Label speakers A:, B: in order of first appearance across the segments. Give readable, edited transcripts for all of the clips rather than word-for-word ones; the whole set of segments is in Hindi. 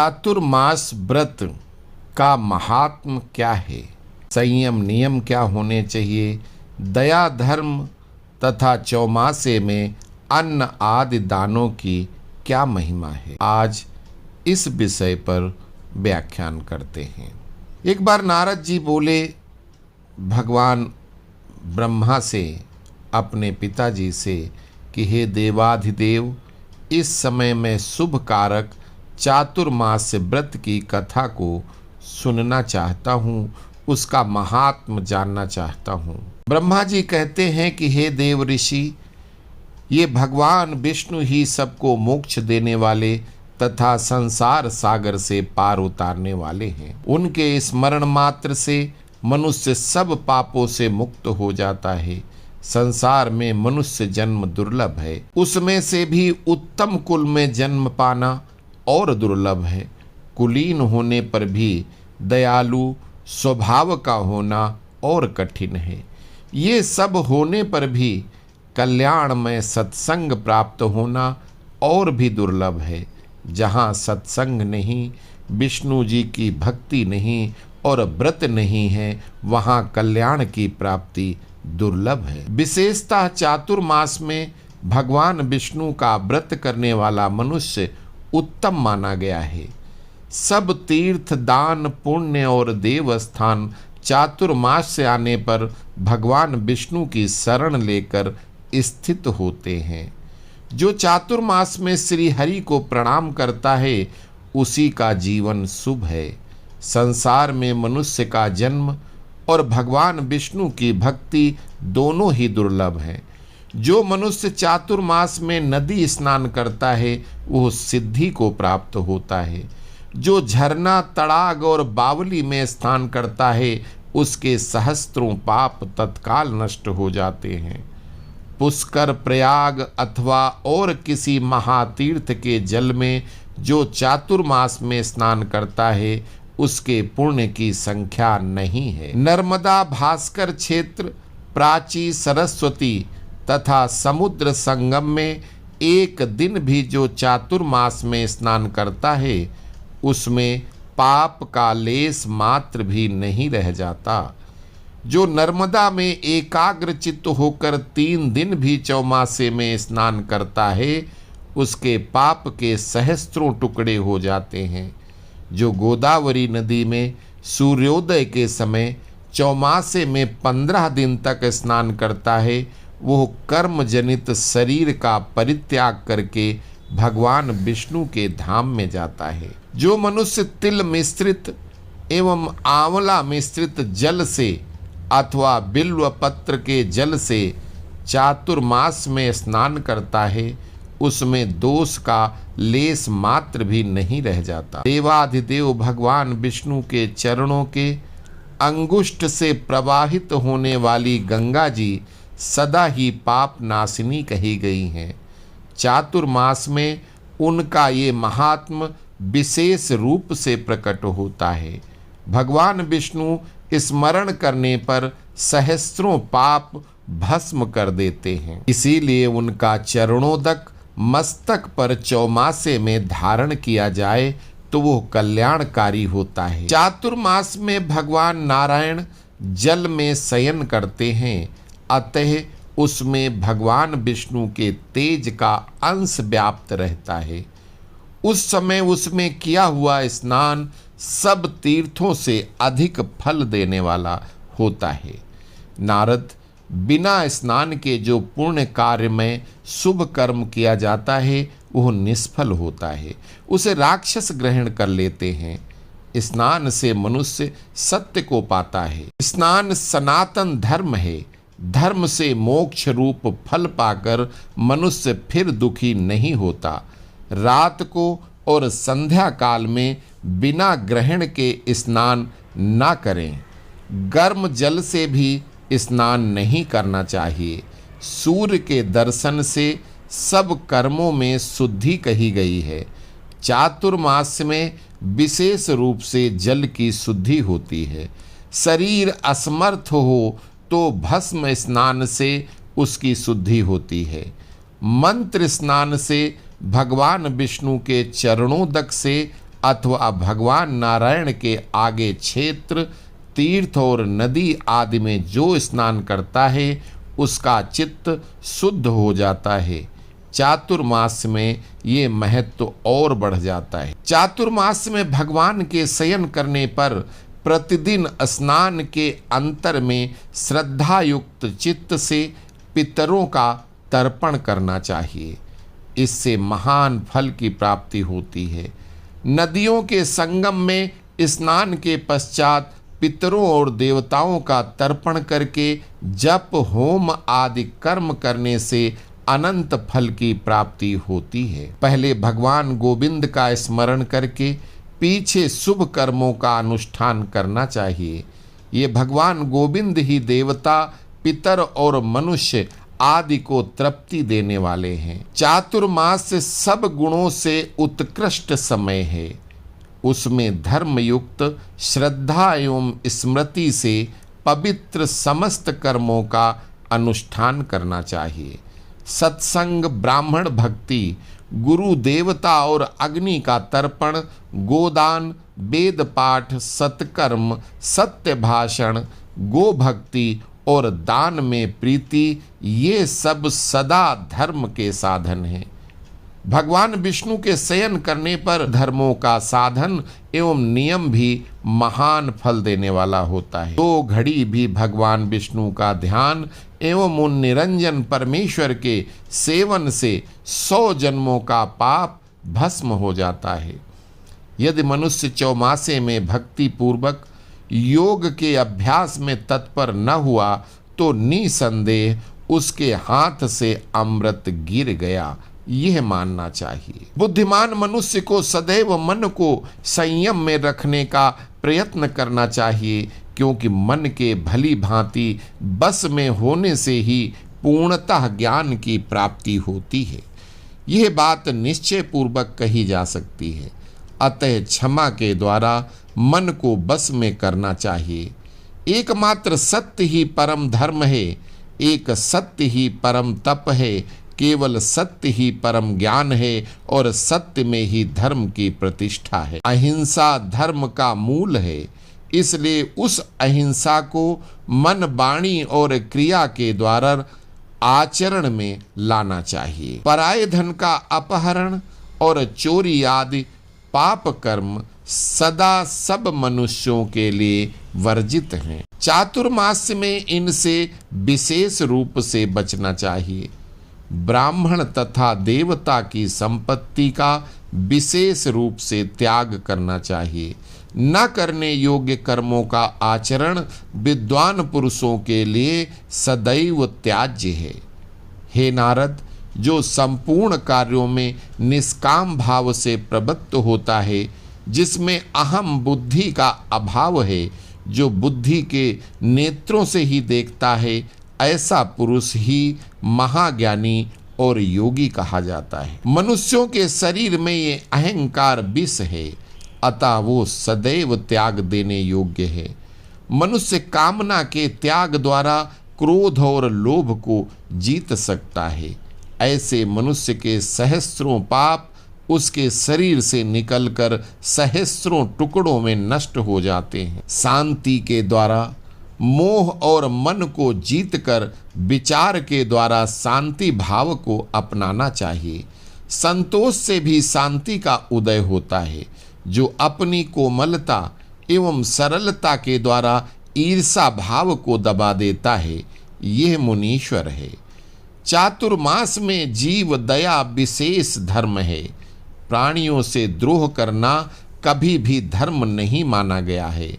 A: चातुर्मास व्रत का महात्म क्या है, संयम नियम क्या होने चाहिए, दया धर्म तथा चौमासे में अन्न आदि दानों की क्या महिमा है, आज इस विषय पर व्याख्यान करते हैं। एक बार नारद जी बोले भगवान ब्रह्मा से, अपने पिताजी से कि हे देवाधिदेव, इस समय मैं शुभ कारक चातुर्मास व्रत की कथा को सुनना चाहता हूँ, उसका महात्म जानना चाहता हूँ। ब्रह्मा जी कहते हैं कि हे देव ऋषि, ये भगवान विष्णु ही सबको मोक्ष देने वाले तथा संसार सागर से पार उतारने वाले हैं। उनके स्मरण मात्र से मनुष्य सब पापों से मुक्त हो जाता है। संसार में मनुष्य जन्म दुर्लभ है, उसमें से भी उत्तम कुल में जन्म पाना और दुर्लभ है। कुलीन होने पर भी दयालु स्वभाव का होना और कठिन है। ये सब होने पर भी कल्याण में सत्संग प्राप्त होना और भी दुर्लभ है। जहाँ सत्संग नहीं, विष्णु जी की भक्ति नहीं और व्रत नहीं है, वहाँ कल्याण की प्राप्ति दुर्लभ है। विशेषतः चातुर्मास में भगवान विष्णु का व्रत करने वाला मनुष्य उत्तम माना गया है। सब तीर्थ दान पुण्य और देव स्थान चातुर्मास से आने पर भगवान विष्णु की शरण लेकर स्थित होते हैं। जो चातुर्मास में श्री हरि को प्रणाम करता है, उसी का जीवन शुभ है। संसार में मनुष्य का जन्म और भगवान विष्णु की भक्ति दोनों ही दुर्लभ हैं। जो मनुष्य चातुर्मास में नदी स्नान करता है, वह सिद्धि को प्राप्त होता है। जो झरना तड़ाग और बावली में स्नान करता है, उसके सहस्त्रों पाप तत्काल नष्ट हो जाते हैं। पुष्कर, प्रयाग अथवा और किसी महातीर्थ के जल में जो चातुर्मास में स्नान करता है, उसके पुण्य की संख्या नहीं है। नर्मदा, भास्कर क्षेत्र, प्राची, सरस्वती तथा समुद्र संगम में एक दिन भी जो चातुर्मास में स्नान करता है, उसमें पाप का लेस मात्र भी नहीं रह जाता। जो नर्मदा में एकाग्र चित्त होकर 3 दिन भी चौमासे में स्नान करता है, उसके पाप के सहस्त्रों टुकड़े हो जाते हैं। जो गोदावरी नदी में सूर्योदय के समय चौमासे में 15 दिन तक स्नान करता है, वो कर्म जनित शरीर का परित्याग करके भगवान विष्णु के धाम में जाता है। जो मनुष्य तिल मिश्रित एवं आंवला मिश्रित जल से अथवा बिल्व पत्र के जल से चातुर्मास में स्नान करता है, उसमें दोष का लेस मात्र भी नहीं रह जाता। देवाधिदेव भगवान विष्णु के चरणों के अंगुष्ठ से प्रवाहित होने वाली गंगा जी सदा ही पाप नाशिनी कही गई हैं। चातुर्मास में उनका ये महात्म विशेष रूप से प्रकट होता है। भगवान विष्णु स्मरण करने पर सहस्त्रों पाप भस्म कर देते हैं। इसीलिए उनका चरणोदक मस्तक पर चौमासे में धारण किया जाए तो वो कल्याणकारी होता है। चातुर्मास में भगवान नारायण जल में शयन करते हैं, अतः उसमें भगवान विष्णु के तेज का अंश व्याप्त रहता है। उस समय उसमें किया हुआ स्नान सब तीर्थों से अधिक फल देने वाला होता है। नारद, बिना स्नान के जो पुण्य कार्य में शुभ कर्म किया जाता है, वह निष्फल होता है, उसे राक्षस ग्रहण कर लेते हैं। स्नान से मनुष्य सत्य को पाता है। स्नान सनातन धर्म है। धर्म से मोक्ष रूप फल पाकर मनुष्य फिर दुखी नहीं होता। रात को और संध्या काल में बिना ग्रहण के स्नान ना करें। गर्म जल से भी स्नान नहीं करना चाहिए। सूर्य के दर्शन से सब कर्मों में शुद्धि कही गई है। चातुर्मास में विशेष रूप से जल की शुद्धि होती है। शरीर असमर्थ हो तो भस्म स्नान से उसकी शुद्धि होती है। मंत्र स्नान से भगवान विष्णु के चरणोदक से अथवा भगवान नारायण के आगे क्षेत्र, तीर्थ और नदी आदि में जो स्नान करता है उसका चित्त शुद्ध हो जाता है। चातुर्मास में ये महत्व और बढ़ जाता है। चातुर्मास में भगवान के शयन करने पर प्रतिदिन स्नान के अंतर में श्रद्धा युक्त चित्त से पितरों का तर्पण करना चाहिए। इससे महान फल की प्राप्ति होती है। नदियों के संगम में स्नान के पश्चात पितरों और देवताओं का तर्पण करके जप होम आदि कर्म करने से अनंत फल की प्राप्ति होती है। पहले भगवान गोविंद का स्मरण करके पीछे शुभ कर्मों का अनुष्ठान करना चाहिए। ये भगवान गोविंद ही देवता, पितर और मनुष्य आदि को तृप्ति देने वाले हैं। चातुर्मास सब गुणों से उत्कृष्ट समय है। उसमें धर्मयुक्त श्रद्धा एवं स्मृति से पवित्र समस्त कर्मों का अनुष्ठान करना चाहिए। सत्संग, ब्राह्मण भक्ति, गुरु देवता और अग्नि का तर्पण, गोदान, वेद पाठ, सत्कर्म, सत्य भाषण, गो भक्ति और दान में प्रीति, ये सब सदा धर्म के साधन हैं। भगवान विष्णु के शयन करने पर धर्मों का साधन एवं नियम भी महान फल देने वाला होता है। 2 घड़ी भी भगवान विष्णु का ध्यान एवं उन निरंजन परमेश्वर के सेवन से 100 जन्मों का पाप भस्म हो जाता है। यदि मनुष्य चौमासे में भक्ति पूर्वक योग के अभ्यास में तत्पर न हुआ तो निसंदेह उसके हाथ से अमृत गिर गया, यह मानना चाहिए। बुद्धिमान मनुष्य को सदैव मन को संयम में रखने का प्रयत्न करना चाहिए, क्योंकि मन के भली भांति बस में होने से ही पूर्णतः ज्ञान की प्राप्ति होती है। यह बात निश्चय पूर्वक कही जा सकती है। अतः क्षमा के द्वारा मन को बस में करना चाहिए। एकमात्र सत्य ही परम धर्म है, एक सत्य ही परम तप है, केवल सत्य ही परम ज्ञान है और सत्य में ही धर्म की प्रतिष्ठा है। अहिंसा धर्म का मूल है, इसलिए उस अहिंसा को मन, वाणी और क्रिया के द्वारा आचरण में लाना चाहिए। पराये धन का अपहरण और चोरी आदि पाप कर्म सदा सब मनुष्यों के लिए वर्जित हैं। चातुर्मास में इनसे विशेष रूप से बचना चाहिए। ब्राह्मण तथा देवता की संपत्ति का विशेष रूप से त्याग करना चाहिए। न करने योग्य कर्मों का आचरण विद्वान पुरुषों के लिए सदैव त्याज्य है। हे नारद, जो संपूर्ण कार्यों में निष्काम भाव से प्रवृत्त होता है, जिसमें अहम बुद्धि का अभाव है, जो बुद्धि के नेत्रों से ही देखता है, ऐसा पुरुष ही महाज्ञानी और योगी कहा जाता है। मनुष्यों के शरीर में ये अहंकार विष है, अतः वो सदैव त्याग देने योग्य है। मनुष्य कामना के त्याग द्वारा क्रोध और लोभ को जीत सकता है। ऐसे मनुष्य के सहस्त्रों पाप उसके शरीर से निकलकर सहस्त्रों टुकड़ों में नष्ट हो जाते हैं। शांति के द्वारा मोह और मन को जीतकर विचार के द्वारा शांति भाव को अपनाना चाहिए। संतोष से भी शांति का उदय होता है, जो अपनी कोमलता एवं सरलता के द्वारा ईर्षा भाव को दबा देता है, यह मुनीश्वर है। चातुर्मास में जीव दया विशेष धर्म है। प्राणियों से द्रोह करना कभी भी धर्म नहीं माना गया है।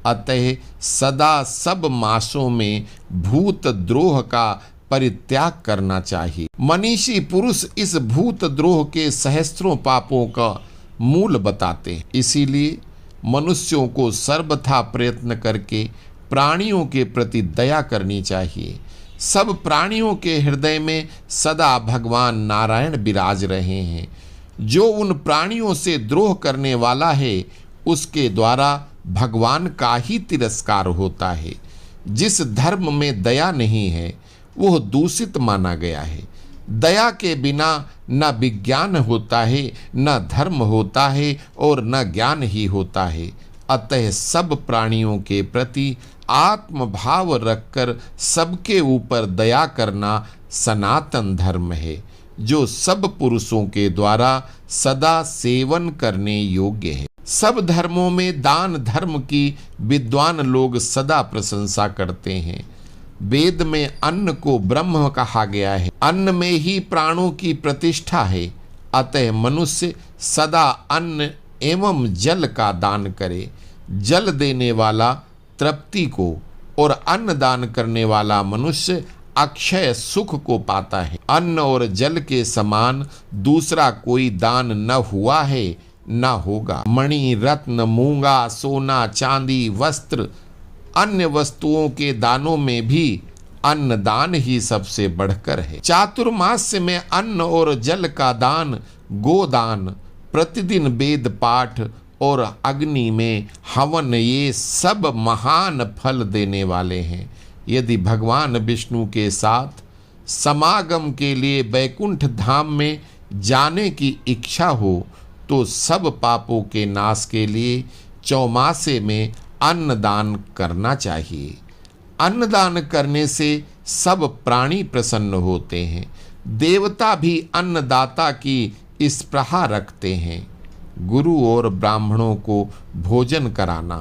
A: अतः सदा सब मासों में भूत द्रोह का परित्याग करना चाहिए। मनीषी पुरुष इस भूत द्रोह के सहस्त्रों पापों का मूल बताते हैं। इसीलिए मनुष्यों को सर्वथा प्रयत्न करके प्राणियों के प्रति दया करनी चाहिए। सब प्राणियों के हृदय में सदा भगवान नारायण विराज रहे हैं। जो उन प्राणियों से द्रोह करने वाला है, उसके द्वारा भगवान का ही तिरस्कार होता है। जिस धर्म में दया नहीं है, वह दूषित माना गया है। दया के बिना न विज्ञान होता है, न धर्म होता है और न ज्ञान ही होता है। अतः सब प्राणियों के प्रति आत्मभाव रखकर सबके ऊपर दया करना सनातन धर्म है, जो सब पुरुषों के द्वारा सदा सेवन करने योग्य है। सब धर्मों में दान धर्म की विद्वान लोग सदा प्रशंसा करते हैं। वेद में अन्न को ब्रह्म कहा गया है। अन्न में ही प्राणों की प्रतिष्ठा है। अतः मनुष्य सदा अन्न एवं जल का दान करे। जल देने वाला तृप्ति को और अन्न दान करने वाला मनुष्य अक्षय सुख को पाता है। अन्न और जल के समान दूसरा कोई दान न हुआ है न होगा। मणि, रत्न, मूंगा, सोना, चांदी, वस्त्र, अन्य वस्तुओं के दानों में भी अन्नदान ही सबसे बढ़कर है। चातुर्मास्य में अन्न और जल का दान, गोदान, प्रतिदिन वेद पाठ और अग्नि में हवन, ये सब महान फल देने वाले हैं। यदि भगवान विष्णु के साथ समागम के लिए वैकुंठ धाम में जाने की इच्छा हो तो सब पापों के नाश के लिए चौमासे में अन्नदान करना चाहिए। अन्नदान करने से सब प्राणी प्रसन्न होते हैं। देवता भी अन्नदाता की स्पृहा रखते हैं। गुरु और ब्राह्मणों को भोजन कराना,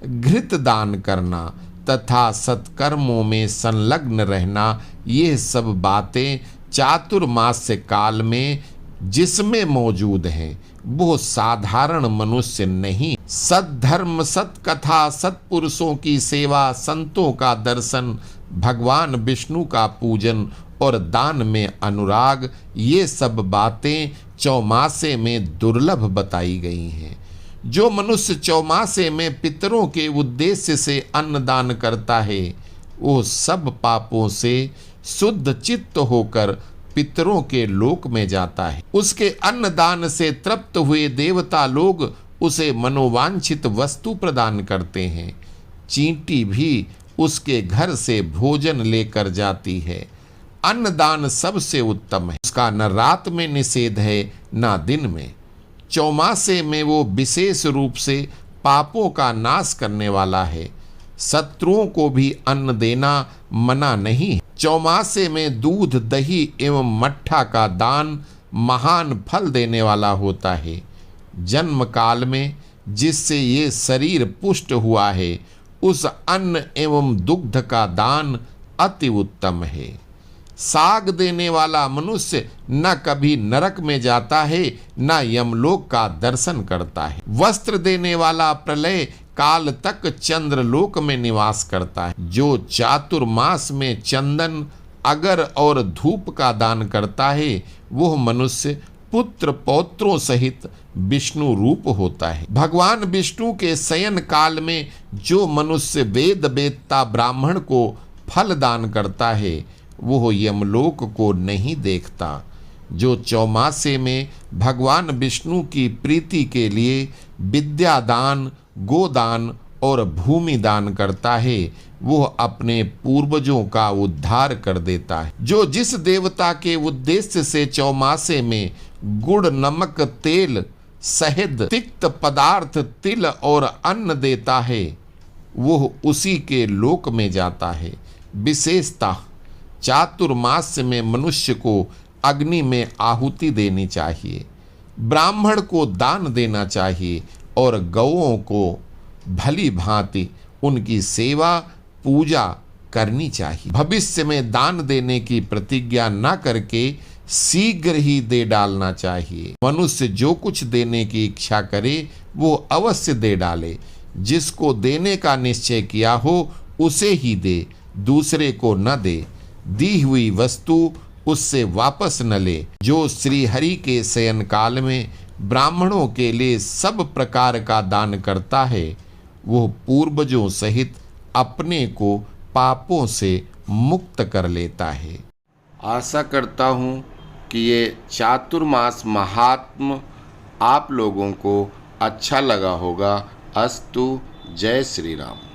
A: घृत दान करना तथा सत्कर्मों में संलग्न रहना, ये सब बातें चातुर्मास्य काल में जिसमें मौजूद हैं वो साधारण मनुष्य नहीं। सद्धर्म, सत्कथा, सत्पुरुषों की सेवा, संतों का दर्शन, भगवान विष्णु का पूजन और दान में अनुराग, ये सब बातें चौमासे में दुर्लभ बताई गई हैं। जो मनुष्य चौमासे में पितरों के उद्देश्य से अन्नदान करता है वो सब पापों से शुद्ध चित्त होकर पितरों के लोक में जाता है। उसके अन्नदान से तृप्त हुए देवता लोग उसे मनोवांछित वस्तु प्रदान करते हैं। चींटी भी उसके घर से भोजन लेकर जाती है। अन्नदान सबसे उत्तम है। उसका न रात में निषेध है न दिन में। चौमासे में वो विशेष रूप से पापों का नाश करने वाला है। शत्रुओं को भी अन्न देना मना नहीं है। चौमासे में दूध, दही एवं मट्ठा का दान महान फल देने वाला होता है। जन्म काल में जिससे ये शरीर पुष्ट हुआ है उस अन्न एवं दुग्ध का दान अति उत्तम है। साग देने वाला मनुष्य न कभी नरक में जाता है न यमलोक का दर्शन करता है। वस्त्र देने वाला प्रलय काल तक चंद्रलोक में निवास करता है। जो चातुर्मास में चंदन, अगर और धूप का दान करता है वह मनुष्य पुत्र पौत्रों सहित विष्णु रूप होता है। भगवान विष्णु के शयन काल में जो मनुष्य वेद वेदता ब्राह्मण को फल दान करता है वह यमलोक को नहीं देखता। जो चौमासे में भगवान विष्णु की प्रीति के लिए विद्यादान, गोदान और भूमि दान करता है वह अपने पूर्वजों का उद्धार कर देता है। जो जिस देवता के उद्देश्य से चौमासे में गुड़, नमक, तेल, शहद, तिक्त पदार्थ, तिल और अन्न देता है वह उसी के लोक में जाता है। विशेषतः चातुर्मास्य में मनुष्य को अग्नि में आहुति देनी चाहिए, ब्राह्मण को दान देना चाहिए और गौओं को भली भांति उनकी सेवा पूजा करनी चाहिए। भविष्य में दान देने की प्रतिज्ञा न करके शीघ्र ही दे डालना चाहिए। मनुष्य जो कुछ देने की इच्छा करे वो अवश्य दे डाले। जिसको देने का निश्चय किया हो उसे ही दे, दूसरे को न दे। दी हुई वस्तु उससे वापस न ले। जो श्री हरि के शयन काल में ब्राह्मणों के लिए सब प्रकार का दान करता है वह पूर्वजों सहित अपने को पापों से मुक्त कर लेता है। आशा करता हूँ कि ये चातुर्मास महात्म आप लोगों को अच्छा लगा होगा। अस्तु। जय श्री राम।